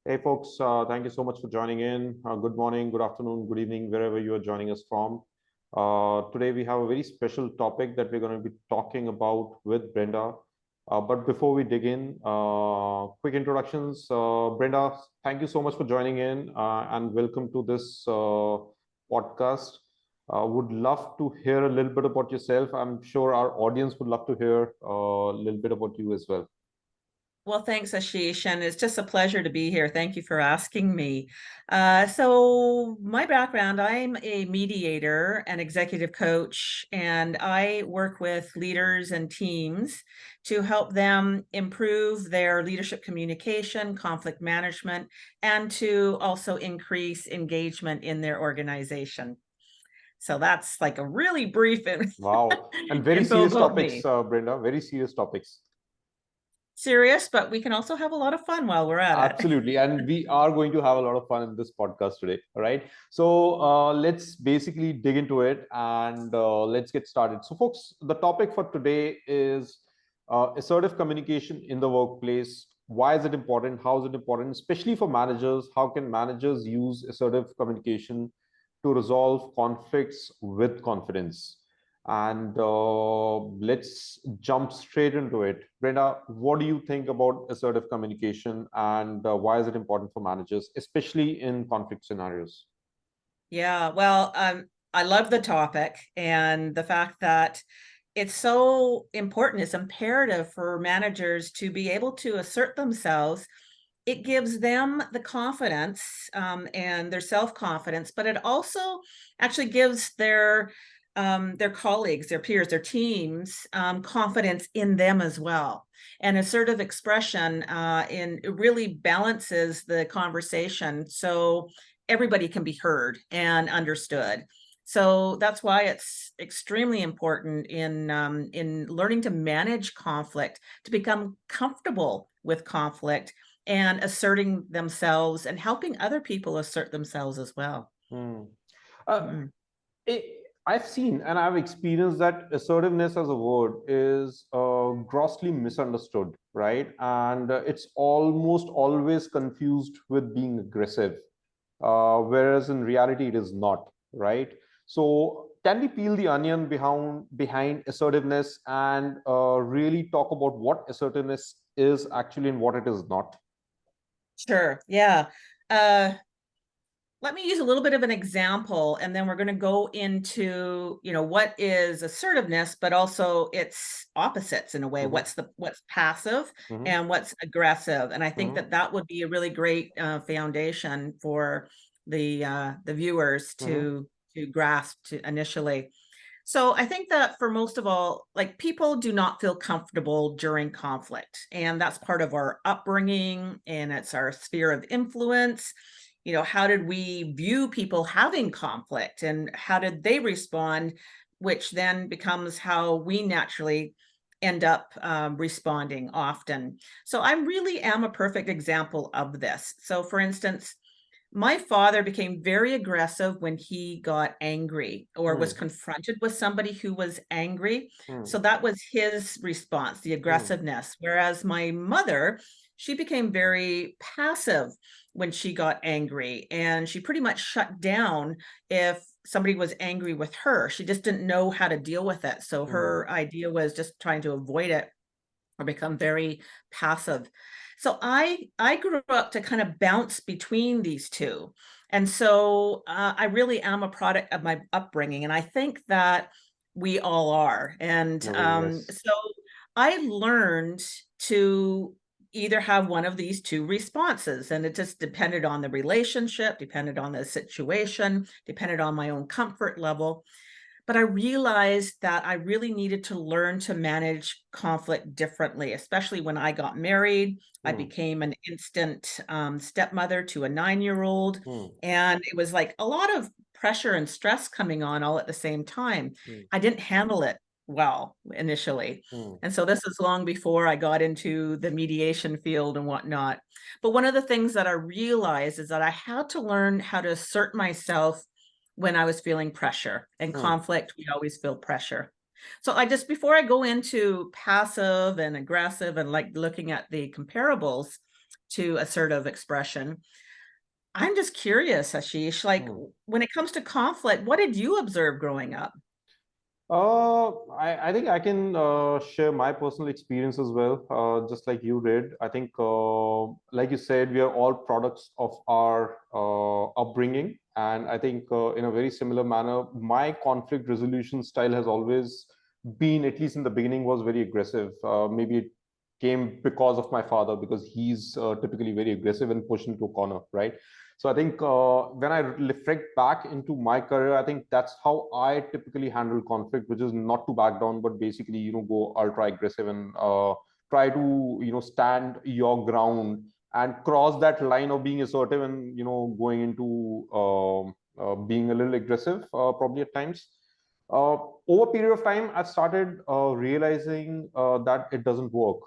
Hey, folks, thank you so much for joining in. Good morning, good afternoon, good evening, wherever you are joining us from. Today, we have a very special topic that we're going to be talking about with Brenda. But before we dig in, quick introductions. Brenda, thank you so much for joining in and welcome to this podcast. Would love to hear a little bit about yourself. I'm sure our audience would love to hear a little bit about you as well. Well, thanks, Ashish, and it's just a pleasure to be here. Thank you for asking me. So my background, I'm a mediator and executive coach, and I work with leaders and teams to help them improve their leadership communication, conflict management, and to also increase engagement in their organization. So that's like a really brief Wow. And very info serious about topics, me. Brenda, very serious topics. Serious, but we can also have a lot of fun while we're at it. Absolutely. And we are going to have a lot of fun in this podcast today. All right. So let's basically dig into it and let's get started. So, folks, the topic for today is assertive communication in the workplace. Why is it important? How is it important? Especially for managers. How can managers use assertive communication to resolve conflicts with confidence? And let's jump straight into it. Brenda, what do you think about assertive communication and why is it important for managers, especially in conflict scenarios? Yeah, well, I love the topic and the fact that it's so important. It's imperative for managers to be able to assert themselves. It gives them the confidence and their self-confidence, but it also actually gives their colleagues, their peers, their teams confidence in them as well. And assertive expression it really balances the conversation so everybody can be heard and understood. So that's why it's extremely important in learning to manage conflict, to become comfortable with conflict and asserting themselves and helping other people assert themselves as well. Hmm. Uh, Mm. it, I've seen and I've experienced that assertiveness as a word is grossly misunderstood, right? And it's almost always confused with being aggressive, whereas in reality it is not, right? So can we peel the onion behind assertiveness and really talk about what assertiveness is actually and what it is not? Sure. Yeah. Uh, Let me use a little bit of an example, and then we're going to go into, what is assertiveness, but also its opposites in a way. Mm-hmm, What's passive mm-hmm, and what's aggressive? And I think mm-hmm, that that would be a really great foundation for the viewers mm-hmm, to grasp to initially. So I think that for most of all, like people do not feel comfortable during conflict, and that's part of our upbringing, and it's our sphere of influence. How did we view people having conflict and how did they respond, which then becomes how we naturally end up responding often. So I really am a perfect example of this. So for instance, my father became very aggressive when he got angry or was mm, confronted with somebody who was angry. mm, So that was his response, the mm, aggressiveness. Whereas my mother, she became very passive when she got angry, and she pretty much shut down if somebody was angry with her. She just didn't know how to deal with it. So mm, her idea was just trying to avoid it or become very passive. So I grew up to kind of bounce between these two. And so I really am a product of my upbringing. And I think that we all are. And in a way, yes. so I learned to either have one of these two responses. And it just depended on the relationship, depended on the situation, depended on my own comfort level. But I realized that I really needed to learn to manage conflict differently, especially when I got married. I Mm, became an instant stepmother to a 9-year-old. mm, And it was like a lot of pressure and stress coming on all at the same time. mm, I didn't handle it well initially. mm, And so this is long before I got into the mediation field and whatnot. But one of the things that I realized is that I had to learn how to assert myself when I was feeling pressure. And mm, conflict, we always feel pressure. So before I go into passive and aggressive and like looking at the comparables, to assertive expression. I'm just curious, Ashish, like when it comes to conflict, what did you observe growing up? I think I can share my personal experience as well, just like you did. I think, like you said, we are all products of our upbringing. And I think, in a very similar manner, my conflict resolution style has always been, at least in the beginning, was very aggressive. Maybe it came because of my father, because he's typically very aggressive and pushed into a corner, right? So I think, when I reflect back into my career, I think that's how I typically handle conflict, which is not to back down, but basically, go ultra aggressive and try to, stand your ground and cross that line of being assertive and, going into being a little aggressive, probably at times. Uh, Over a period of time, I've started realizing that it doesn't work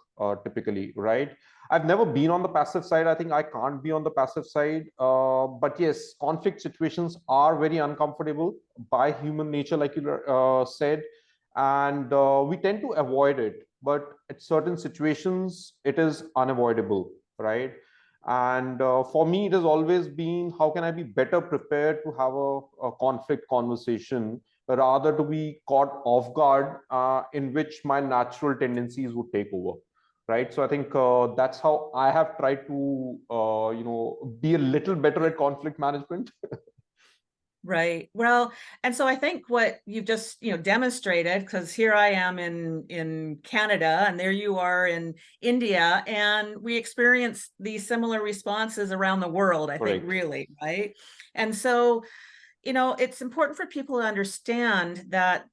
typically, right? I've never been on the passive side. I think I can't be on the passive side. But yes, conflict situations are very uncomfortable by human nature, like you said, and we tend to avoid it. But at certain situations, it is unavoidable, right? And for me, it has always been, how can I be better prepared to have a conflict conversation rather to be caught off guard, in which my natural tendencies would take over, right? So I think that's how I have tried to be a little better at conflict management. Right. Well, and so I think what you've just, demonstrated, because here I am in Canada and there you are in India, and we experience these similar responses around the world, I think, Correct. really, right? And so, it's important for people to understand that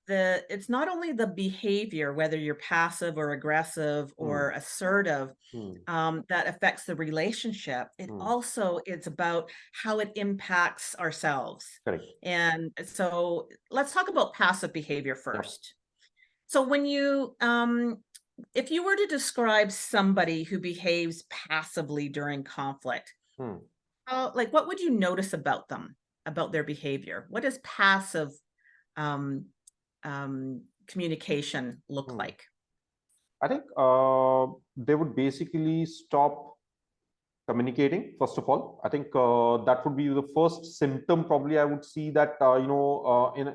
it's not only the behavior, whether you're passive or aggressive or assertive, that affects the relationship. It also is about how it impacts ourselves. Correct. And so let's talk about passive behavior first. So when you, if you were to describe somebody who behaves passively during conflict, like what would you notice about them, about their behavior? What does passive communication look like? I think they would basically stop communicating. First of all, I think that would be the first symptom. Probably, I would see that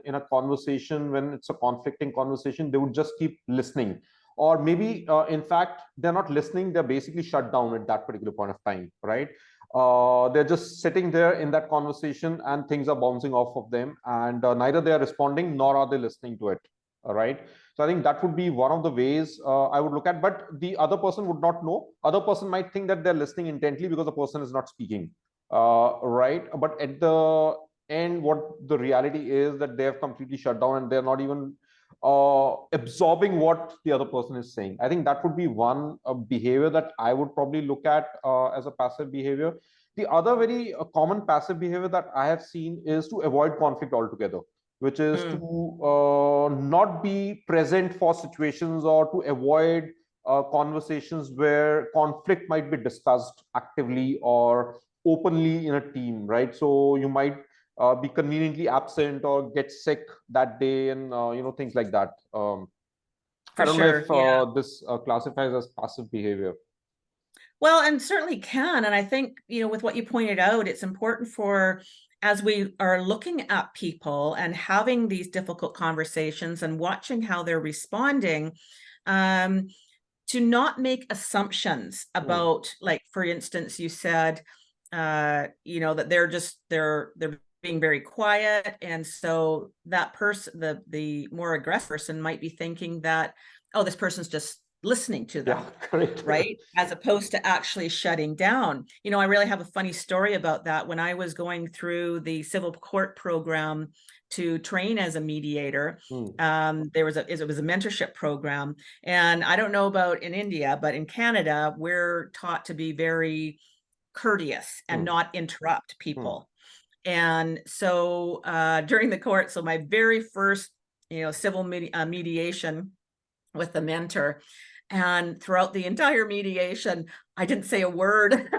in a conversation, when it's a conflicting conversation, they would just keep listening, or maybe in fact they're not listening. They're basically shut down at that particular point of time, right? They're just sitting there in that conversation, and things are bouncing off of them, and neither they are responding nor are they listening to it. All right. So I think that would be one of the ways I would look at. But the other person would not know. Other person might think that they're listening intently because the person is not speaking. Right. But at the end, what the reality is that they have completely shut down and they're not even absorbing what the other person is saying. I think that would be one behavior that I would probably look at as a passive behavior. The other very common passive behavior that I have seen is to avoid conflict altogether, which is to not be present for situations or to avoid conversations where conflict might be discussed actively or openly in a team, right? So you might be conveniently absent or get sick that day, and things like that. I don't know if this classifies as passive behavior. Well, and certainly can. And I think, with what you pointed out, it's important for, as we are looking at people and having these difficult conversations and watching how they're responding, to not make assumptions about, like, for instance, you said, that they're being very quiet. And so that person, the more aggressive person, might be thinking that, oh, this person's just listening to them. Yeah, correct. Right? As opposed to actually shutting down. I really have a funny story about that. When I was going through the civil court program to train as a mediator, it was a mentorship program. And I don't know about in India, but in Canada, we're taught to be very courteous and not interrupt people. And so during the court, so my very first, civil mediation with the mentor, and throughout the entire mediation, I didn't say a word.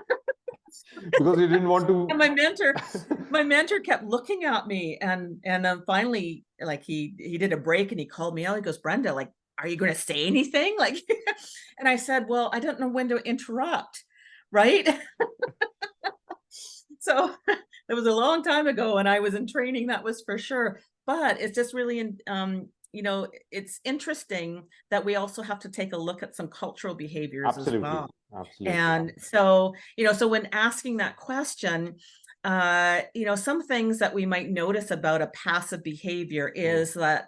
Because you didn't want to. And my mentor kept looking at me, and then finally, like, he did a break and he called me out. He goes, "Brenda, like, are you going to say anything?" Like, and I said, "Well, I don't know when to interrupt." right? So it was a long time ago when I was in training, that was for sure. But it's just really, it's interesting that we also have to take a look at some cultural behaviors as Absolutely. well. Absolutely. And so, so when asking that question, some things that we might notice about a passive behavior is that,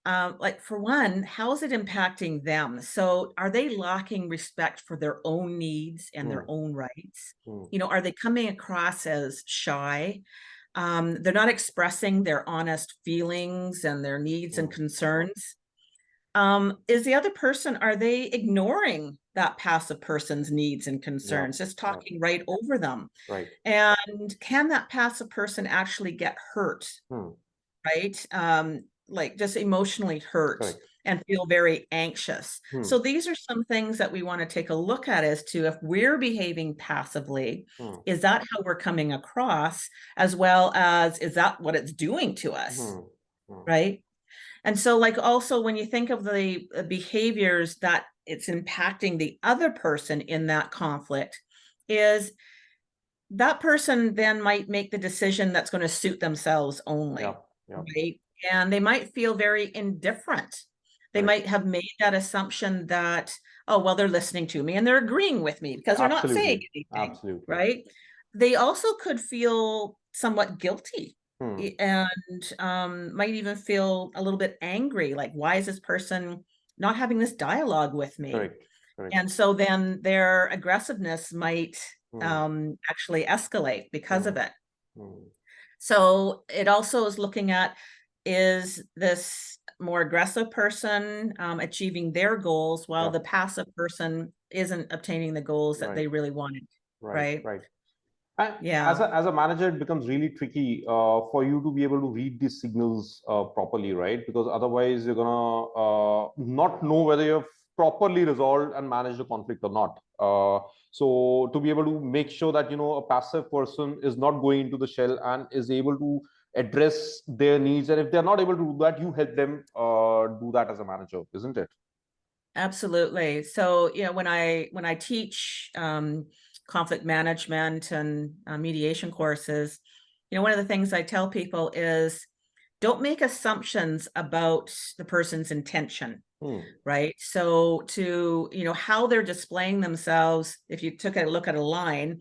like for one, how is it impacting them? So are they lacking respect for their own needs and their own rights? Are they coming across as shy? They're not expressing their honest feelings and their needs and concerns. Is the other person, are they ignoring that passive person's needs and Yeah. concerns, just Yeah. talking right over them? Right. And can that passive person actually get hurt, right? Like just emotionally hurt Correct. and feel very anxious. So these are some things that we want to take a look at as to if we're behaving passively, is that how we're coming across, as well as is that what it's doing to us, right? And so like also when you think of the behaviors that it's impacting the other person in that conflict, is that person then might make the decision that's going to suit themselves only, right? And they might feel very indifferent. They might have made that assumption that, oh, well, they're listening to me and they're agreeing with me because they're not saying anything, Absolutely. right? They also could feel somewhat guilty and might even feel a little bit angry, like, why is this person not having this dialogue with me? Correct. Correct. And so then their aggressiveness might actually escalate because of it. So it also is looking at, is this more aggressive person achieving their goals while the passive person isn't obtaining the goals that they really wanted, right? Right. And Yeah. as a manager, it becomes really tricky for you to be able to read these signals properly, right? Because otherwise, you're gonna not know whether you've properly resolved and managed the conflict or not. So to be able to make sure that a passive person is not going into the shell and is able to address their needs, and if they're not able to do that, you help them do that as a manager, isn't it? Absolutely. So, when I teach conflict management and mediation courses, one of the things I tell people is don't make assumptions about the person's intention, right? So to, how they're displaying themselves, if you took a look at a line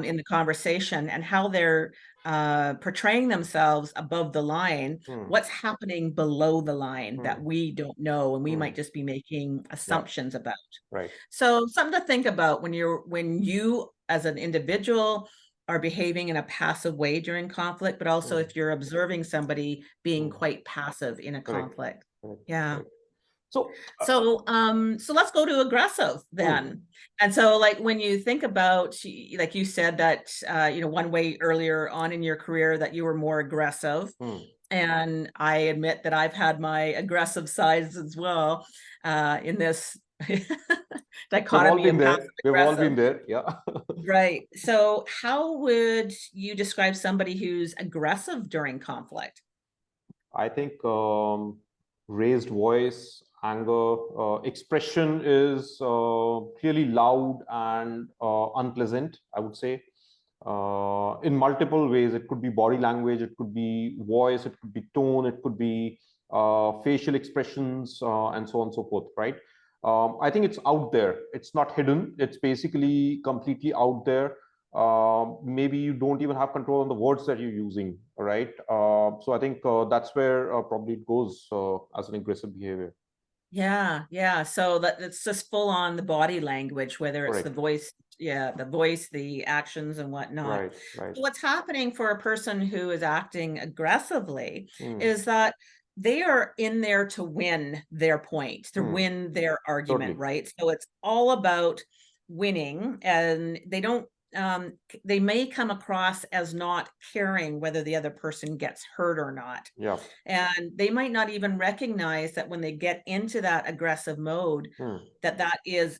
in the conversation and how they're portraying themselves above the line, what's happening below the line that we don't know and we might just be making assumptions about. Right. So something to think about when you as an individual are behaving in a passive way during conflict, but also if you're observing somebody being quite passive in a conflict. Yeah. So So let's go to aggressive then. And so like when you think about, like you said that, one way earlier on in your career that you were more aggressive. And I admit that I've had my aggressive sides as well in this dichotomy of passive we've all been aggressive. there. Yeah. Right. So how would you describe somebody who's aggressive during conflict? I think raised voice, anger, expression is clearly loud and unpleasant, I would say. In multiple ways, it could be body language, it could be voice, it could be tone, it could be facial expressions, and so on and so forth, right? I think it's out there. It's not hidden. It's basically completely out there. Maybe you don't even have control on the words that you're using, right? So I think that's where probably it goes as an aggressive behavior. Yeah. So that it's just full on the body language, whether it's the voice, the actions and whatnot. Right. So what's happening for a person who is acting aggressively is that they are in there to win their point, to win their argument, right? So it's all about winning, and they may come across as not caring whether the other person gets hurt or not. Yeah. And they might not even recognize that when they get into that aggressive mode, that is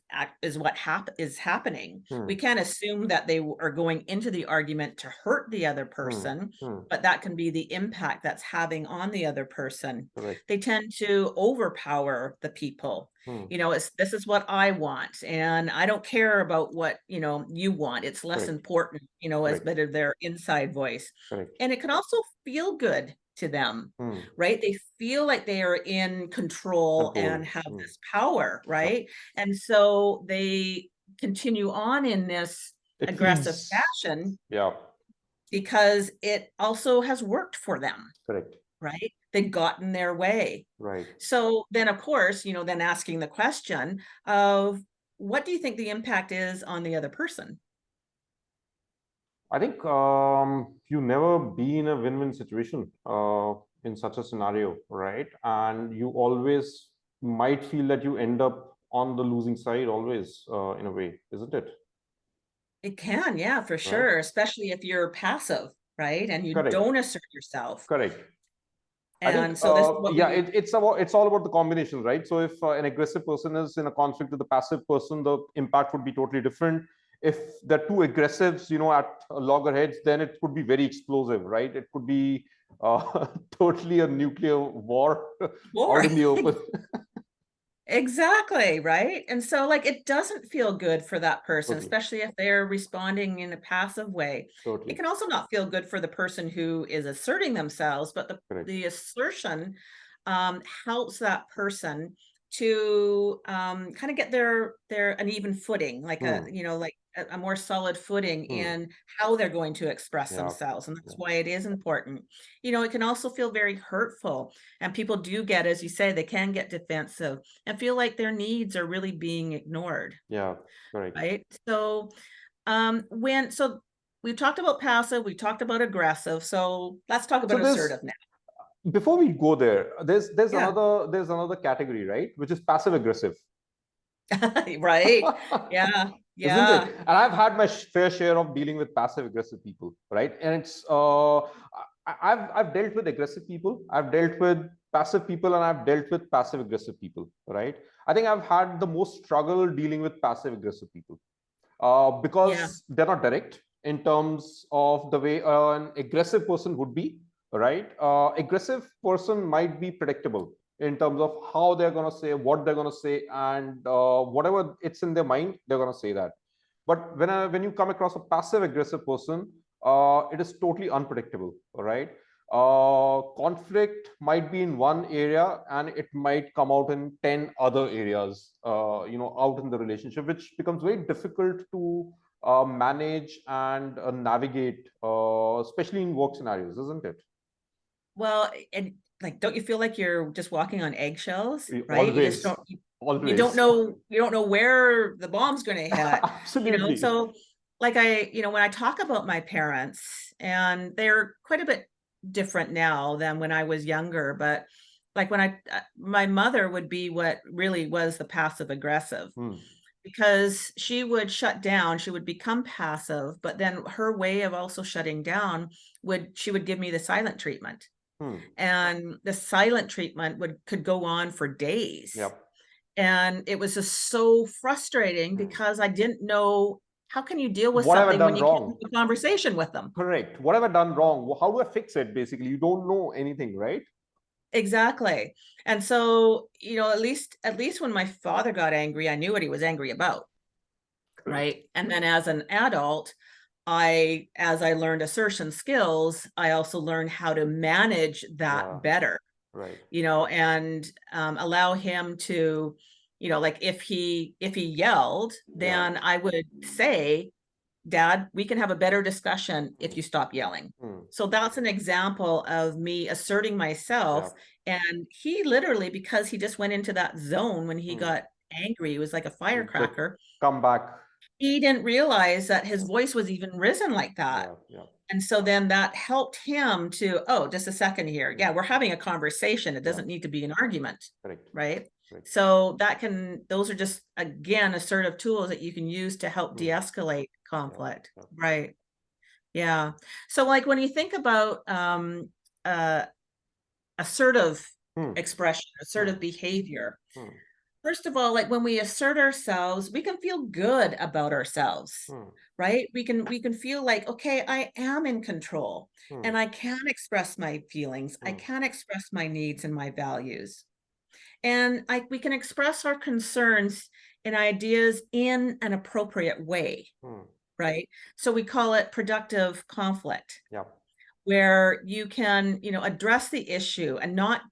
what is happening. We can't assume that they are going into the argument to hurt the other person, but that can be the impact that's having on the other person. They tend to overpower the people. This is what I want, and I don't care about what, you want. It's less Correct. important, as Correct. better their inside voice. Correct. And it can also feel good to them, right? They feel like they are in control and have this power, right? And so they continue on in this aggressive fashion. Yeah. Because it also has worked for them. Correct. Right? They've gotten their way. Right. So then, of course, then asking the question of what do you think the impact is on the other person? I think you never be in a win-win situation in such a scenario, right? And you always might feel that you end up on the losing side always, in a way, isn't it? It can, yeah, for sure, especially if you're passive, right? And you Correct. don't assert yourself. Correct. I think, And so this is what it's all about the combination, right? So if an aggressive person is in a conflict with a passive person, the impact would be totally different. If they're two aggressives, at loggerheads, then it could be very explosive, right? It could be totally a nuclear war out in the open. Exactly, right? And so like it doesn't feel good for that person, Totally. especially if they're responding in a passive way. Totally. It can also not feel good for the person who is asserting themselves, but the assertion helps that person to kind of get their an even footing, like a more solid footing in how they're going to express themselves. And that's why it is important. It can also feel very hurtful. And people do get, as you say, they can get defensive and feel like their needs are really being ignored. Yeah, correct. Right. So so we've talked about passive, we talked about aggressive. So let's talk about assertive now. Before we go there, there's another category, right? Which is passive aggressive. Right. Yeah. Isn't it? And I've had my fair share of dealing with passive aggressive people, right? And it's I've dealt with aggressive people, I've dealt with passive people, and I've dealt with passive aggressive people, right? I think I've had the most struggle dealing with passive aggressive people because they're not direct in terms of the way an aggressive person would be, right? Aggressive person might be predictable in terms of how they're going to say, what they're going to say, and whatever it's in their mind, they're going to say that. But when you come across a passive aggressive person, it is totally unpredictable, right? Conflict might be in one area and it might come out in 10 other areas, out in the relationship, which becomes very difficult to manage and navigate, especially in work scenarios, isn't it? Well, and like, don't you feel like you're just walking on eggshells, right? Always. You just don't, Always. you don't know where the bomb's going to hit. Absolutely. So like when I talk about my parents, and they're quite a bit different now than when I was younger, but like when my mother would be what really was the passive aggressive. Because she would shut down, she would become passive, but then her way of also shutting down she would give me the silent treatment. And the silent treatment could go on for days. And it was just so frustrating because I didn't know, how can you deal with something when you can't have a conversation with them? Correct. What have I done wrong? How do I fix it? Basically, you don't know anything, right? Exactly. And so, at least when my father got angry, I knew what he was angry about. Right. And then as an adult, as I learned assertion skills, I also learned how to manage that better. Right. And allow him to, like if he yelled, then I would say, Dad, we can have a better discussion if you stop yelling. So that's an example of me asserting myself. And he literally, because he just went into that zone when he got angry, it was like a firecracker. Come back. He didn't realize that his voice was even risen like that. And so then that helped him to, oh, just a second here. Yeah, we're having a conversation. It doesn't need to be an argument. Correct. Right. So those are just, again, assertive tools that you can use to help de-escalate conflict. Right. Yeah. So like when you think about assertive expression, assertive behavior, first of all, like when we assert ourselves, we can feel good about ourselves, right? We can feel like, okay, I am in control and I can express my feelings. I can express my needs and my values. And we can express our concerns and ideas in an appropriate way, right? So we call it productive conflict. Yeah. Where you can, address the issue and not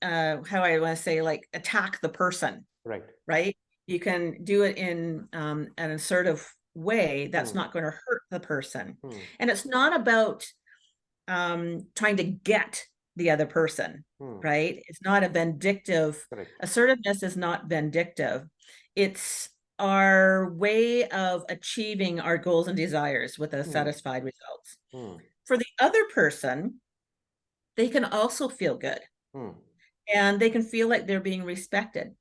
how I want to say, like, attack the person. Right. You can do it in an assertive way that's not going to hurt the person. And it's not about trying to get the other person, right? It's not a vindictive. Assertiveness is not vindictive. It's our way of achieving our goals and desires with a satisfied results. For the other person, they can also feel good. And they can feel like they're being respected.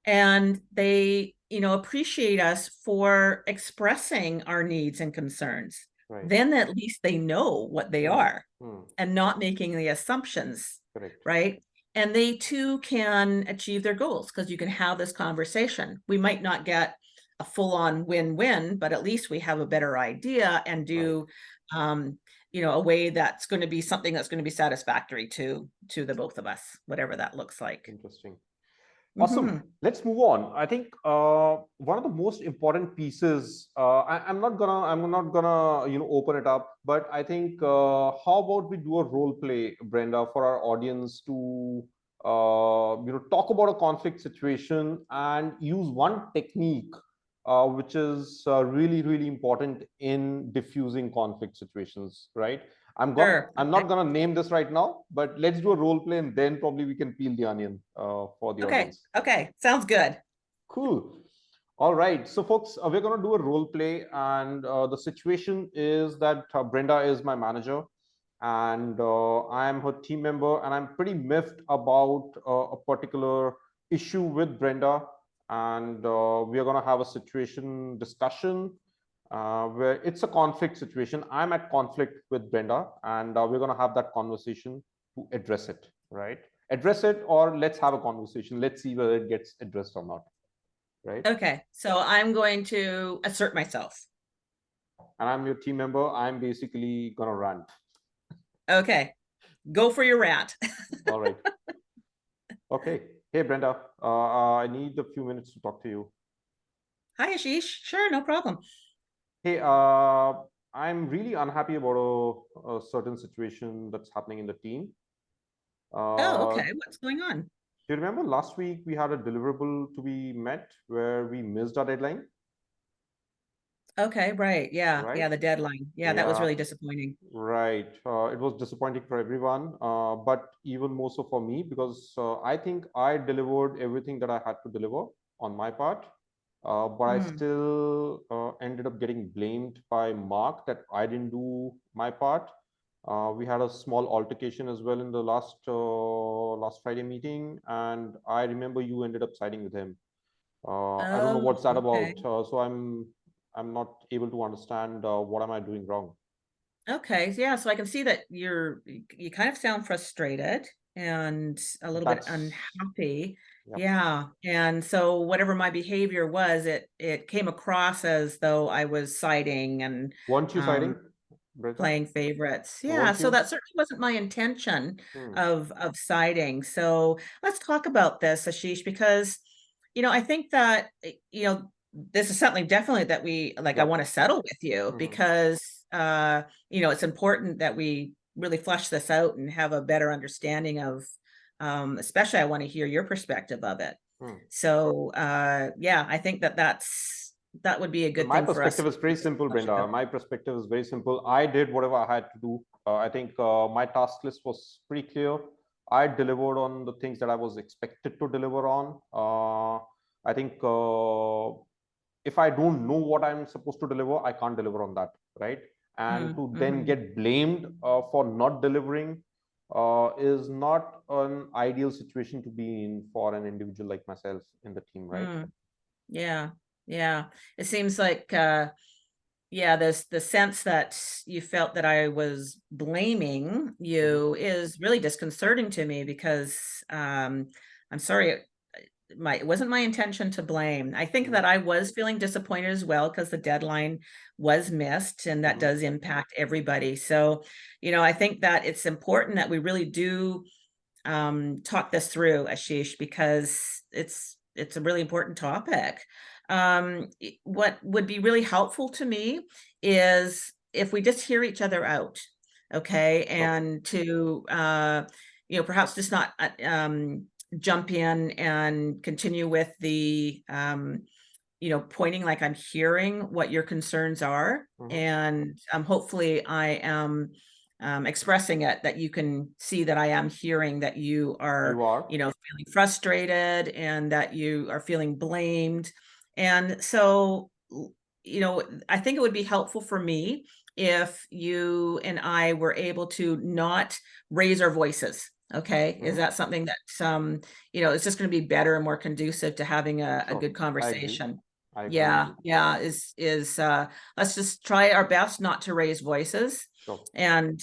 And they, appreciate us for expressing our needs and concerns. Then at least they know what they are and not making the assumptions, right? And they too can achieve their goals because you can have this conversation. We might not get a full-on win-win, but at least we have a better idea and do a way that's going to be something that's going to be satisfactory to the both of us, whatever that looks like. Interesting. Awesome. Let's move on. I think one of the most important pieces. I'm not gonna open it up, but I think how about we do a role play, Brenda, for our audience to talk about a conflict situation and use one technique which is really important in diffusing conflict situations, right? I'm not gonna name this right now, but let's do a role play and then probably we can peel the onion for the audience. Okay, sounds good. Cool. All right, so folks, we're gonna do a role play, and the situation is that Brenda is my manager, and I'm her team member, and I'm pretty miffed about a particular issue with Brenda, and we are gonna have a situation discussion where it's a conflict situation. I'm at conflict with Brenda, and we're going to have that conversation to address it, right? Address it, or let's have a conversation. Let's see whether it gets addressed or not, right? Okay, so I'm going to assert myself. And I'm your team member. I'm basically going to rant. Okay, go for your rant. All right. Okay. Hey, Brenda, I need a few minutes to talk to you. Hi, Ashish. Sure, no problem. Hey, I'm really unhappy about a certain situation that's happening in the team. Okay. What's going on? Do you remember last week we had a deliverable to be met where we missed our deadline? Okay, right. Yeah. Right? Yeah, the deadline. Yeah, that was really disappointing. Right. It was disappointing for everyone, but even more so for me, because I think I delivered everything that I had to deliver on my part. But I still ended up getting blamed by Mark that I didn't do my part. We had a small altercation as well in the last Friday meeting, and I remember you ended up siding with him. I don't know what's that about. So I'm not able to understand what am I doing wrong. Okay, yeah. So I can see that you kind of sound frustrated and a little bit unhappy. Yeah. And so whatever my behavior was, it came across as though I was siding and weren't you siding? Playing favorites. Yeah, so that certainly wasn't my intention of siding. So let's talk about this, Ashish, because I think that this is something definitely that we like. I want to settle with you because it's important that we really flesh this out and have a better understanding of. Especially, I want to hear your perspective of it. So yeah, I think that would be a good thing for us. My perspective is very simple, Brenda. My perspective is very simple. I did whatever I had to do. I think my task list was pretty clear. I delivered on the things that I was expected to deliver on. I think if I don't know what I'm supposed to deliver, I can't deliver on that, right? And to then get blamed for not delivering is not an ideal situation to be in for an individual like myself in the team, right? Yeah. It seems like, there's the sense that you felt that I was blaming you is really disconcerting to me because I'm sorry, it wasn't my intention to blame. I think that I was feeling disappointed as well because the deadline was missed, and that does impact everybody. So, I think that it's important that we really do talk this through, Ashish, because it's a really important topic. What would be really helpful to me is if we just hear each other out, okay, and to perhaps just not jump in and continue with the pointing, like I'm hearing what your concerns are, and hopefully I am expressing it, that you can see that I am hearing that you are, feeling frustrated and that you are feeling blamed. And so, I think it would be helpful for me if you and I were able to not raise our voices. Okay. Is that something that, it's just going to be better and more conducive to having a good conversation? I agree. Yeah. Let's just try our best not to raise voices. Sure. And,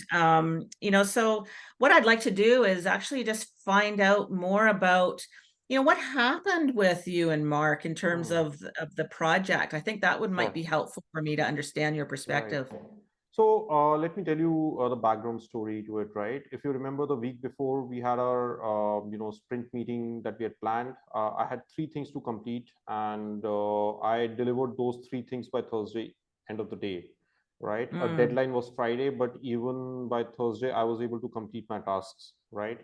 so what I'd like to do is actually just find out more about, what happened with you and Mark in terms of the project. I think that might be helpful for me to understand your perspective. Right. So let me tell you the background story to it, right? If you remember the week before we had our, sprint meeting that we had planned, I had 3 things to complete, and I delivered those 3 things by Thursday, end of the day, right? A deadline was Friday, but even by Thursday, I was able to complete my tasks, right?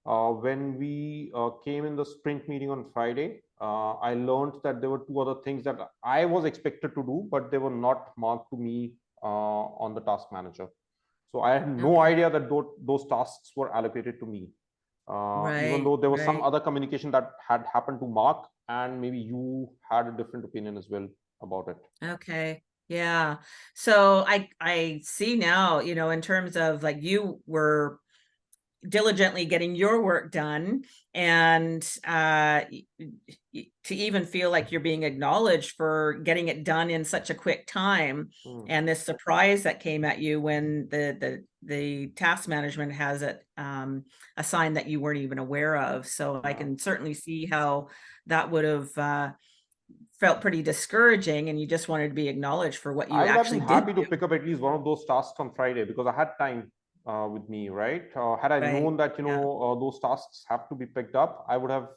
When we came in the sprint meeting on Friday, I learned that there were 2 other things that I was expected to do, but they were not marked to me on the task manager. So I had no idea that those tasks were allocated to me, even though there was some other communication that had happened to Mark, and maybe you had a different opinion as well about it. Okay. Yeah. So I see now, in terms of like you were diligently getting your work done, and to even feel like you're being acknowledged for getting it done in such a quick time, and this surprise that came at you when the task management has it assigned that you weren't even aware of. So I can certainly see how that would have felt pretty discouraging, and you just wanted to be acknowledged for what you I would have actually been did happy to pick up at least one of those tasks on Friday because I had time with me, right? Had I known that those tasks have to be picked up, I would have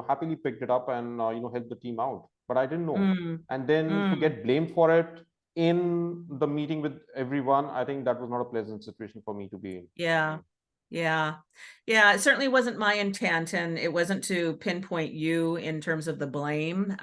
happily picked it up and helped the team out. But I didn't know, and then to get blamed for it in the meeting with everyone, I think that was not a pleasant situation for me to be in. Yeah. It certainly wasn't my intent, and it wasn't to pinpoint you in terms of the blame.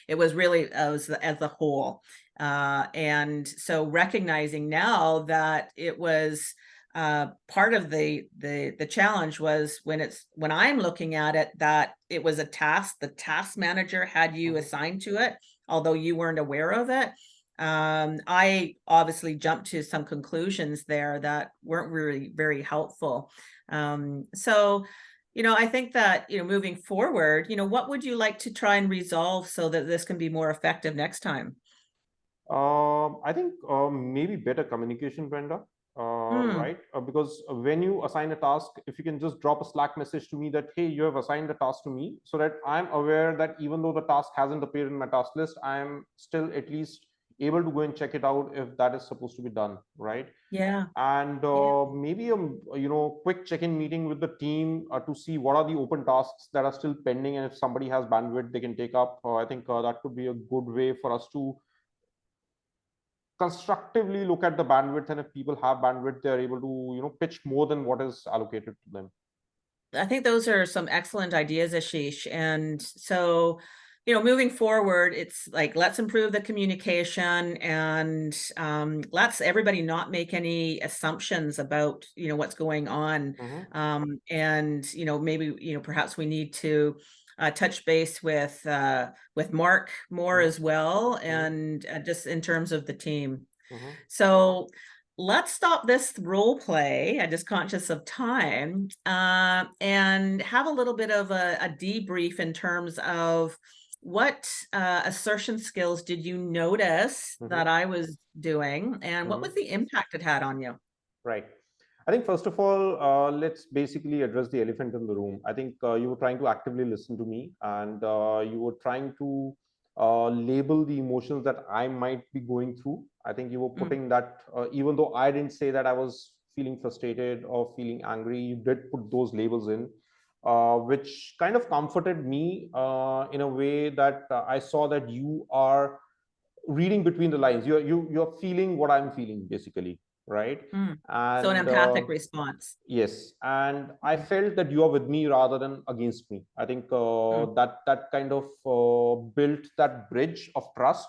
It was really as the whole. And so recognizing now that it was part of the challenge was when I'm looking at it, that it was a task the task manager had you assigned to it, although you weren't aware of it. I obviously jumped to some conclusions there that weren't really very helpful. So, I think that, moving forward, what would you like to try and resolve so that this can be more effective next time? I think maybe better communication, Brenda. Right? Because when you assign a task, if you can just drop a Slack message to me that, hey, you have assigned the task to me, so that I'm aware that even though the task hasn't appeared in my task list, I'm still at least able to go and check it out if that is supposed to be done, right? And maybe a quick check-in meeting with the team to see what are the open tasks that are still pending, and if somebody has bandwidth they can take up. I think that could be a good way for us to constructively look at the bandwidth, and if people have bandwidth they're able to pitch more than what is allocated to them. I think those are some excellent ideas, Ashish. And so, moving forward, it's like, let's improve the communication, and let's everybody not make any assumptions about, what's going on. And, maybe, perhaps we need to touch base with Mark more as well, and just in terms of the team. So let's stop this role play. I'm just conscious of time, and have a little bit of a debrief in terms of what assertion skills did you notice that I was doing, and what was the impact it had on you? Right. I think first of all, let's basically address the elephant in the room. I think you were trying to actively listen to me, and you were trying to label the emotions that I might be going through. I think you were putting that, even though I didn't say that I was feeling frustrated or feeling angry, you did put those labels in, which kind of comforted me in a way that I saw that you are reading between the lines. You're feeling what I'm feeling, basically, right? So an And empathic response. yes, and I felt that you are with me rather than against me. I think that kind of built that bridge of trust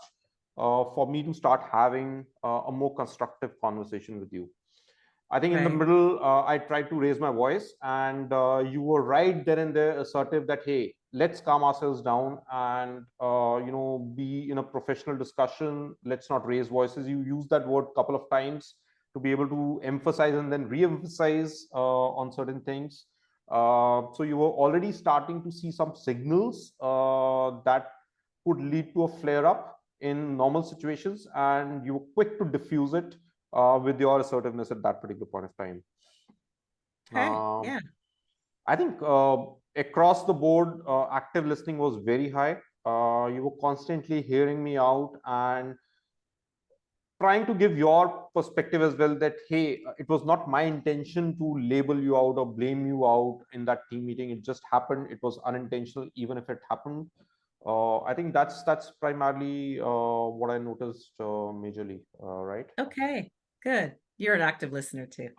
for me to start having a more constructive conversation with you. I think in the Right. middle, I tried to raise my voice, and you were right there and there, assertive that, hey, let's calm ourselves down and be in a professional discussion. Let's not raise voices. You used that word a couple of times to be able to emphasize and then re-emphasize on certain things. So you were already starting to see some signals that could lead to a flare up in normal situations, and you were quick to diffuse it with your assertiveness at that particular point of time. Okay. Yeah. I think across the board, active listening was very high. You were constantly hearing me out and trying to give your perspective as well, that hey, it was not my intention to label you out or blame you out in that team meeting. It just happened. It was unintentional, even if it happened. I think that's primarily what I noticed majorly, right? Okay, good. You're an active listener too.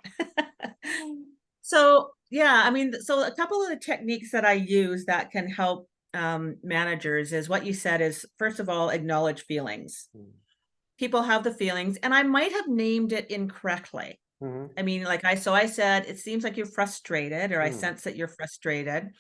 So yeah, I mean, so a couple of the techniques that I use that can help managers is what you said is, first of all, acknowledge feelings. People have the feelings, and I might have named it incorrectly. I mean, like I said, it seems like you're frustrated, or I sense that you're frustrated.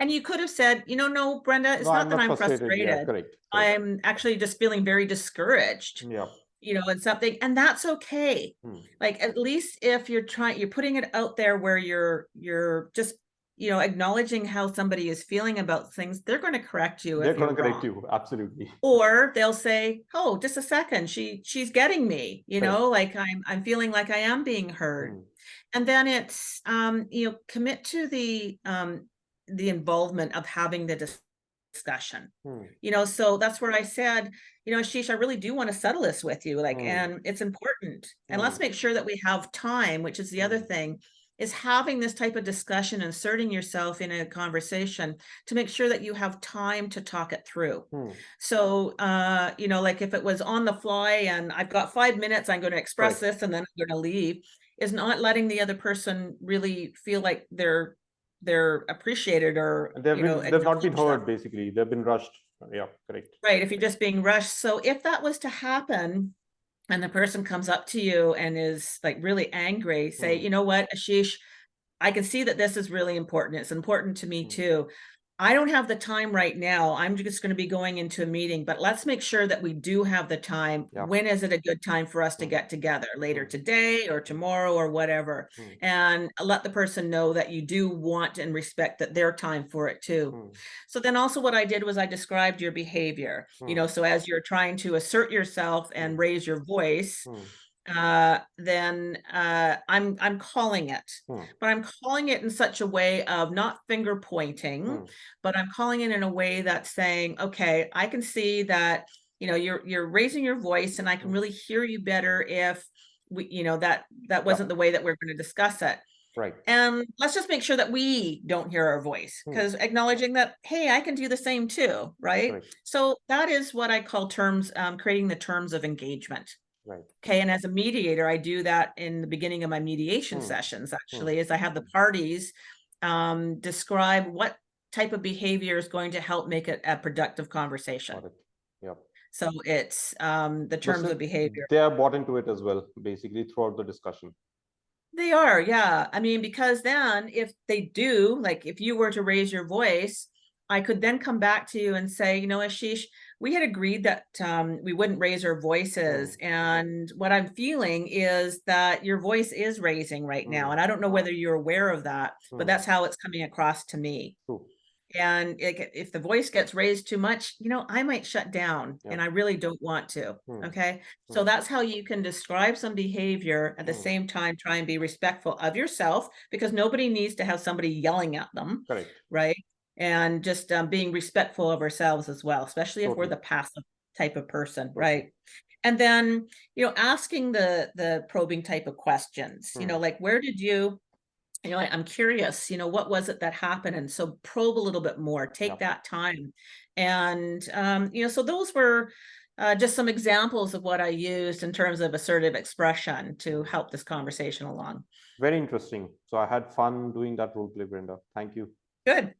And you could have said, no, Brenda, it's No, not I'm that not I'm frustrated. Yeah, frustrated. correct. I'm actually just feeling very discouraged, Yeah. and something, and that's okay. Like, at least if you're putting it out there where you're just, acknowledging how somebody is feeling about things, they're going to correct you They're if going you're to correct wrong. you. Absolutely. Or they'll say, oh, just a second, she's getting me, like I'm feeling like I am being heard. And then it's commit to the involvement of having the discussion. So that's where I said, Ashish, I really do want to settle this with you, like, and it's important. And let's make sure that we have time, which is the other thing, is having this type of discussion, inserting yourself in a conversation to make sure that you have time to talk it through. So, like if it was on the fly and I've got 5 minutes, I'm going to express this and then I'm going to leave, is not letting the other person really feel like they're appreciated or they've not been heard, them. basically. They've been rushed. Yeah, correct. Right, if you're just being rushed. So if that was to happen and the person comes up to you and is like really angry, say, you know what, Ashish, I can see that this is really important. It's important to me too. I don't have the time right now. I'm just going to be going into a meeting, but let's make sure that we do have the time. Yeah. When is it a good time for us to get together? Later today or tomorrow or whatever. And let the person know that you do want and respect that their time for it too. So then also what I did was I described your behavior, so as you're trying to assert yourself and raise your voice, then I'm calling it, but I'm calling it in such a way of not finger pointing, but I'm calling it in a way that's saying, okay, I can see that, you're raising your voice and I can really hear you better if we, that wasn't the way that we're going to discuss it. Right. And let's just make sure that we don't hear our voice, because acknowledging that, hey, I can do the same too, right? Right. So that is what I call creating the terms of engagement. Right. Okay, and as a mediator, I do that in the beginning of my mediation sessions, actually, is I have the parties describe what type of behavior is going to help make it a productive conversation. Got it. Yeah. So it's the terms of behavior. They are bought into it as well, basically, throughout the discussion. They are, yeah. I mean, because then if they do, like if you were to raise your voice, I could then come back to you and say, Ashish, we had agreed that we wouldn't raise our voices. And what I'm feeling is that your voice is raising right now. And I don't know whether you're aware of that, but that's how it's coming across to me. And if the voice gets raised too much, I might shut down, and I really don't want to. Okay. So that's how you can describe some behavior at the same time, try and be respectful of yourself, because nobody needs to have somebody yelling at them. Correct. Right. And just being respectful of ourselves as well, especially if we're the passive type of person. Right. And then, asking the probing type of questions, like, where did you, I'm curious, what was it that happened? And so probe a little bit more, take that time. And, so those were just some examples of what I used in terms of assertive expression to help this conversation along. Very interesting. So I had fun doing that role play, Brenda. Thank you. Good.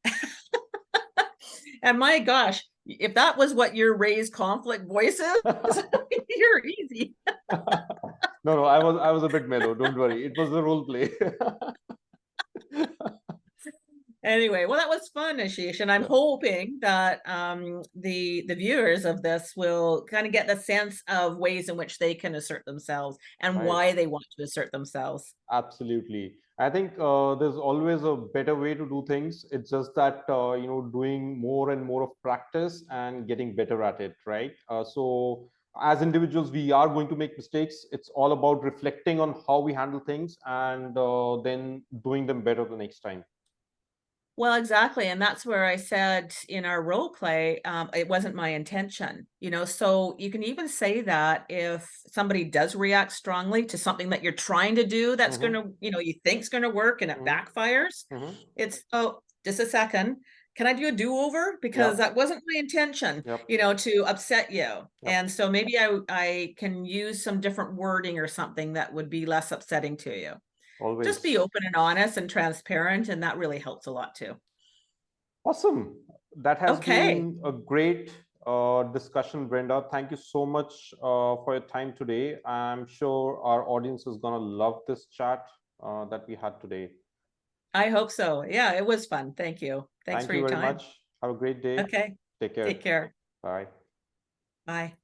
And my gosh, if that was what your raised conflict voice is, you're easy. No, I was a bit mellow. Don't worry. It was the role play. Anyway, well, that was fun, Ashish, and I'm hoping that the viewers of this will kind of get the sense of ways in which they can assert themselves and why they want to assert themselves. Absolutely. I think there's always a better way to do things. It's just that doing more and more of practice and getting better at it, right? So as individuals, we are going to make mistakes. It's all about reflecting on how we handle things and then doing them better the next time. Well, exactly. And that's where I said in our role play, it wasn't my intention, so you can even say that if somebody does react strongly to something that you're trying to do, that's going to, you think's going to work and it backfires. It's, oh, just a second. Can I do a do-over? Because that wasn't my intention, to upset you. And so maybe I can use some different wording or something that would be less upsetting to you. Always. Just be open and honest and transparent, and that really helps a lot too. Awesome. That has been a great discussion, Brenda. Thank you so much for your time today. I'm sure our audience is going to love this chat that we had today. I hope so. Yeah, it was fun. Thank you. Thanks for your time. Thank you very much. Have a great day. Okay. Take care. Take care. Bye. Bye.